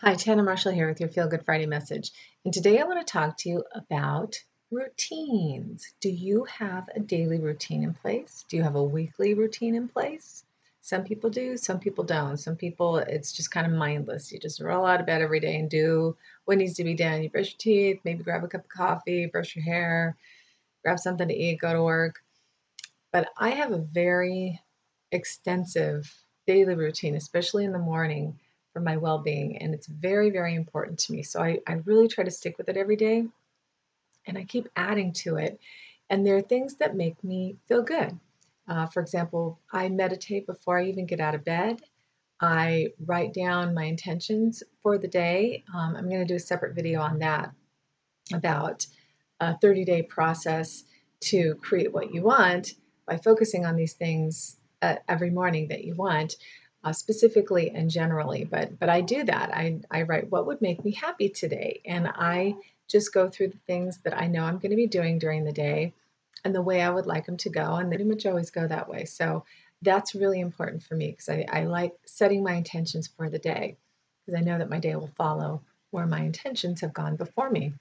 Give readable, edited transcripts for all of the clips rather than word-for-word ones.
Hi, Tanna Marshall here with your Feel Good Friday message. And today I want to talk to you about routines. Do you have a daily routine in place? Do you have a weekly routine in place? Some people do, some people don't. Some people, it's just kind of mindless. You just roll out of bed every day and do what needs to be done. You brush your teeth, maybe grab a cup of coffee, brush your hair, grab something to eat, go to work. But I have a very extensive daily routine, especially in the morning for my well being. And it's very, very important to me. So I really try to stick with it every day and I keep adding to it. And there are things that make me feel good. For example, I meditate before I even get out of bed. I write down my intentions for the day. I'm going to do a separate video on that about a 30-day process to create what you want by focusing on these things every morning that you want, specifically and generally. But I do that. I write what would make me happy today, and I just go through the things that I know I'm going to be doing during the day and the way I would like them to go, and they pretty much always go that way. So that's really important for me because I like setting my intentions for the day because I know that my day will follow where my intentions have gone before me.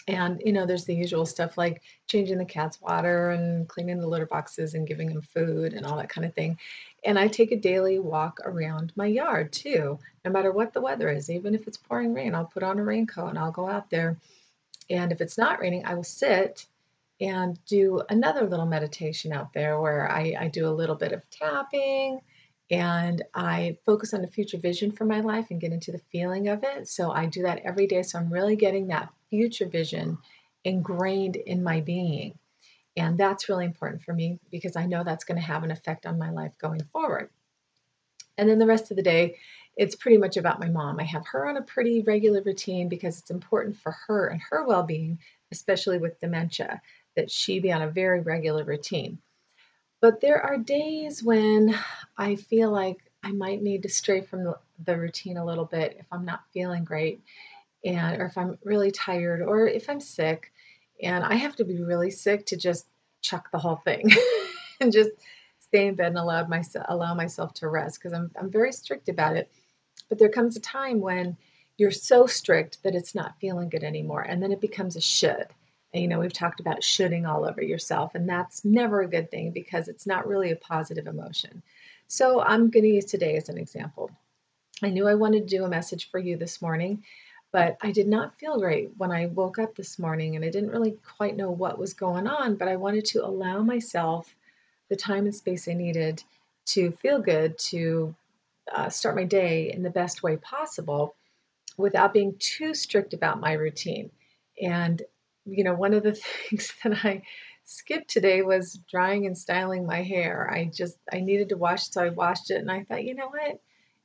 And, there's the usual stuff like changing the cat's water and cleaning the litter boxes and giving them food and all that kind of thing. And I take a daily walk around my yard too, no matter what the weather is. Even if it's pouring rain, I'll put on a raincoat and I'll go out there. And if it's not raining, I will sit and do another little meditation out there where I do a little bit of tapping and I focus on the future vision for my life and get into the feeling of it. So I do that every day. So I'm really getting that future vision ingrained in my being. And that's really important for me because I know that's going to have an effect on my life going forward. And then the rest of the day, it's pretty much about my mom. I have her on a pretty regular routine because it's important for her and her well being, especially with dementia, that she be on a very regular routine. But there are days when I feel like I might need to stray from the routine a little bit if I'm not feeling great or if I'm really tired or if I'm sick. And I have to be really sick to just chuck the whole thing and just stay in bed and allow myself to rest because I'm very strict about it. But there comes a time when you're so strict that it's not feeling good anymore, and then it becomes a should. And we've talked about shoulding all over yourself, and that's never a good thing because it's not really a positive emotion. So I'm going to use today as an example. I knew I wanted to do a message for you this morning, but I did not feel great when I woke up this morning, and I didn't really quite know what was going on, but I wanted to allow myself the time and space I needed to feel good, to start my day in the best way possible without being too strict about my routine. And, one of the things that I skipped today was drying and styling my hair. I needed to wash, so I washed it and I thought, you know what?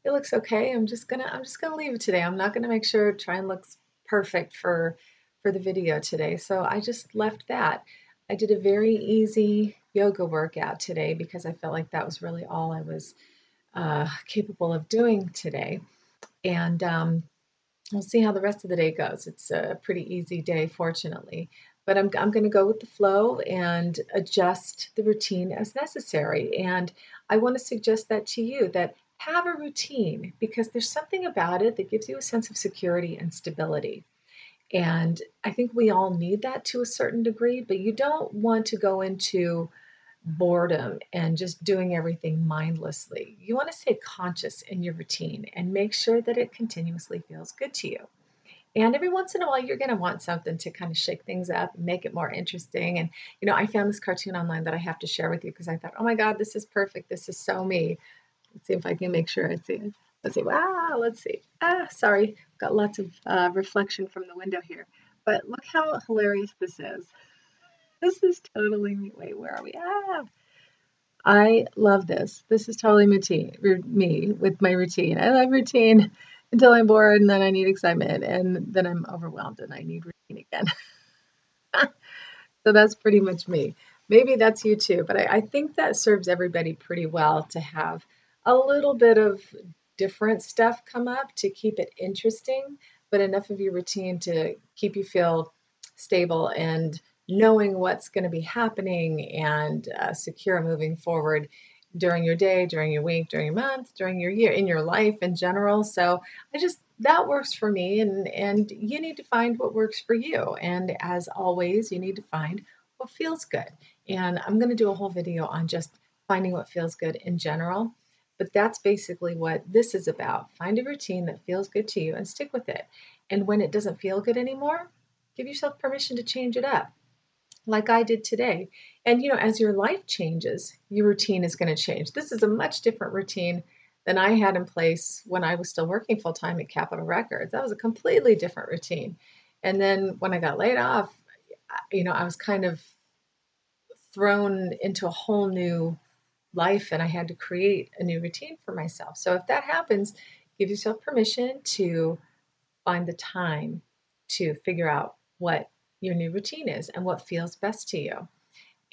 It looks okay. I'm just gonna leave it today. I'm not gonna make sure try and looks perfect for the video today. So I just left that. I did a very easy yoga workout today because I felt like that was really all I was capable of doing today. And we'll see how the rest of the day goes. It's a pretty easy day, fortunately. But I'm going to go with the flow and adjust the routine as necessary. And I want to suggest that to you that have a routine because there's something about it that gives you a sense of security and stability. And I think we all need that to a certain degree, but you don't want to go into boredom and just doing everything mindlessly. You want to stay conscious in your routine and make sure that it continuously feels good to you. And every once in a while, you're going to want something to kind of shake things up and make it more interesting. And, I found this cartoon online that I have to share with you because I thought, oh my God, this is perfect. This is so me. Let's see if I can make sure I see it. Let's see. Wow, let's see. Sorry. Got lots of reflection from the window here. But look how hilarious this is. This is totally me. Wait, where are we? I love this. This is totally me with my routine. I love routine until I'm bored and then I need excitement and then I'm overwhelmed and I need routine again. So that's pretty much me. Maybe that's you too, but I think that serves everybody pretty well to have a little bit of different stuff come up to keep it interesting, but enough of your routine to keep you feel stable and knowing what's going to be happening and secure moving forward during your day, during your week, during your month, during your year, in your life in general. So I just that works for me, and you need to find what works for you. And as always, you need to find what feels good. And I'm going to do a whole video on just finding what feels good in general. But that's basically what this is about. Find a routine that feels good to you and stick with it. And when it doesn't feel good anymore, give yourself permission to change it up, like I did today. And as your life changes, your routine is going to change. This is a much different routine than I had in place when I was still working full time at Capitol Records. That was a completely different routine. And then when I got laid off, I was kind of thrown into a whole new life, and I had to create a new routine for myself. So if that happens, give yourself permission to find the time to figure out what your new routine is and what feels best to you.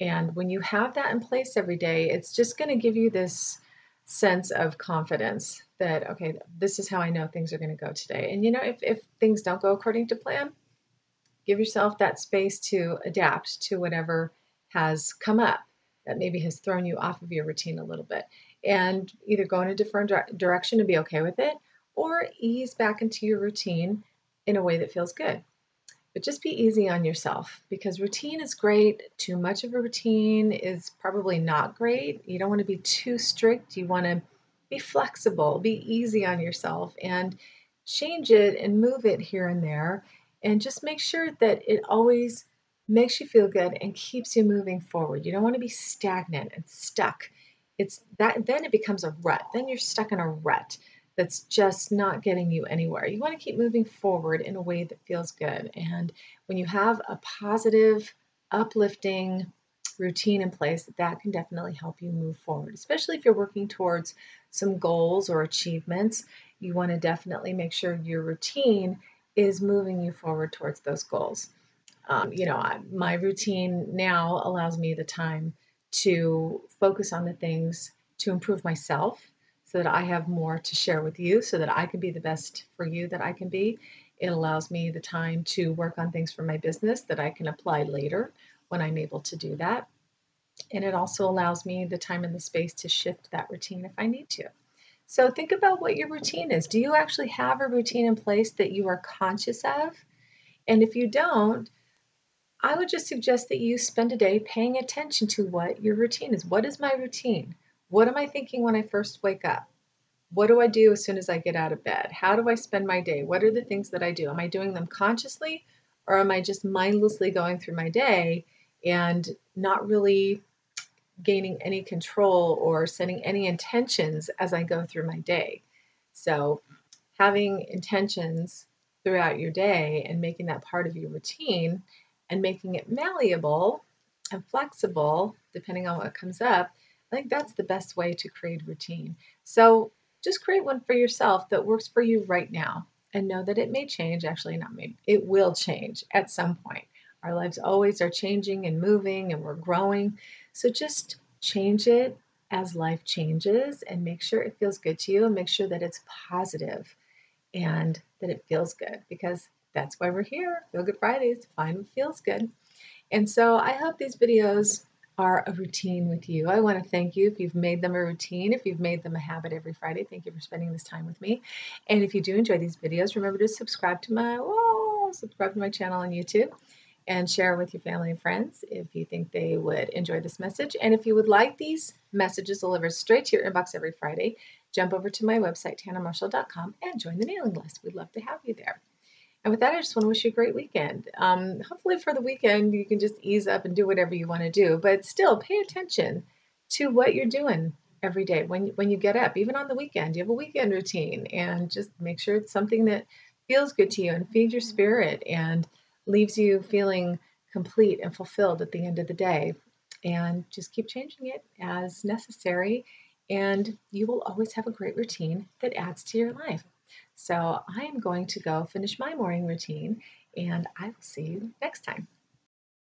And when you have that in place every day, it's just going to give you this sense of confidence that, okay, this is how I know things are going to go today. And if things don't go according to plan, give yourself that space to adapt to whatever has come up that maybe has thrown you off of your routine a little bit, and either go in a different direction and be okay with it, or ease back into your routine in a way that feels good. But just be easy on yourself, because routine is great. Too much of a routine is probably not great. You don't want to be too strict. You want to be flexible, be easy on yourself, and change it and move it here and there. And just make sure that it always makes you feel good and keeps you moving forward. You don't want to be stagnant and stuck. It's that then it becomes a rut. Then you're stuck in a rut that's just not getting you anywhere. You want to keep moving forward in a way that feels good. And when you have a positive, uplifting routine in place, that can definitely help you move forward, especially if you're working towards some goals or achievements. You want to definitely make sure your routine is moving you forward towards those goals. My routine now allows me the time to focus on the things to improve myself, so that I have more to share with you, so that I can be the best for you that I can be. It allows me the time to work on things for my business that I can apply later when I'm able to do that. And it also allows me the time and the space to shift that routine if I need to. So think about what your routine is. Do you actually have a routine in place that you are conscious of? And if you don't, I would just suggest that you spend a day paying attention to what your routine is. What is my routine? What am I thinking when I first wake up? What do I do as soon as I get out of bed? How do I spend my day? What are the things that I do? Am I doing them consciously, or am I just mindlessly going through my day and not really gaining any control or setting any intentions as I go through my day? So, having intentions throughout your day and making that part of your routine and making it malleable and flexible depending on what comes up, I think that's the best way to create routine. So just create one for yourself that works for you right now, and know that it may change. Actually, not maybe, it will change at some point. Our lives always are changing and moving, and we're growing. So just change it as life changes, and make sure it feels good to you, and make sure that it's positive and that it feels good, because that's why we're here. Feel Good Fridays, find what feels good. And so I hope these videos are a routine with you. I want to thank you if you've made them a routine, if you've made them a habit every Friday. Thank you for spending this time with me. And if you do enjoy these videos, remember to subscribe to my channel on YouTube, and share with your family and friends if you think they would enjoy this message. And if you would like these messages delivered straight to your inbox every Friday, jump over to my website, tannamarshall.com, and join the mailing list. We'd love to have you there. And with that, I just want to wish you a great weekend. Hopefully for the weekend, you can just ease up and do whatever you want to do, but still pay attention to what you're doing every day when you get up. Even on the weekend, you have a weekend routine, and just make sure it's something that feels good to you and feeds your spirit and leaves you feeling complete and fulfilled at the end of the day. And just keep changing it as necessary, and you will always have a great routine that adds to your life. So I am going to go finish my morning routine, and I will see you next time.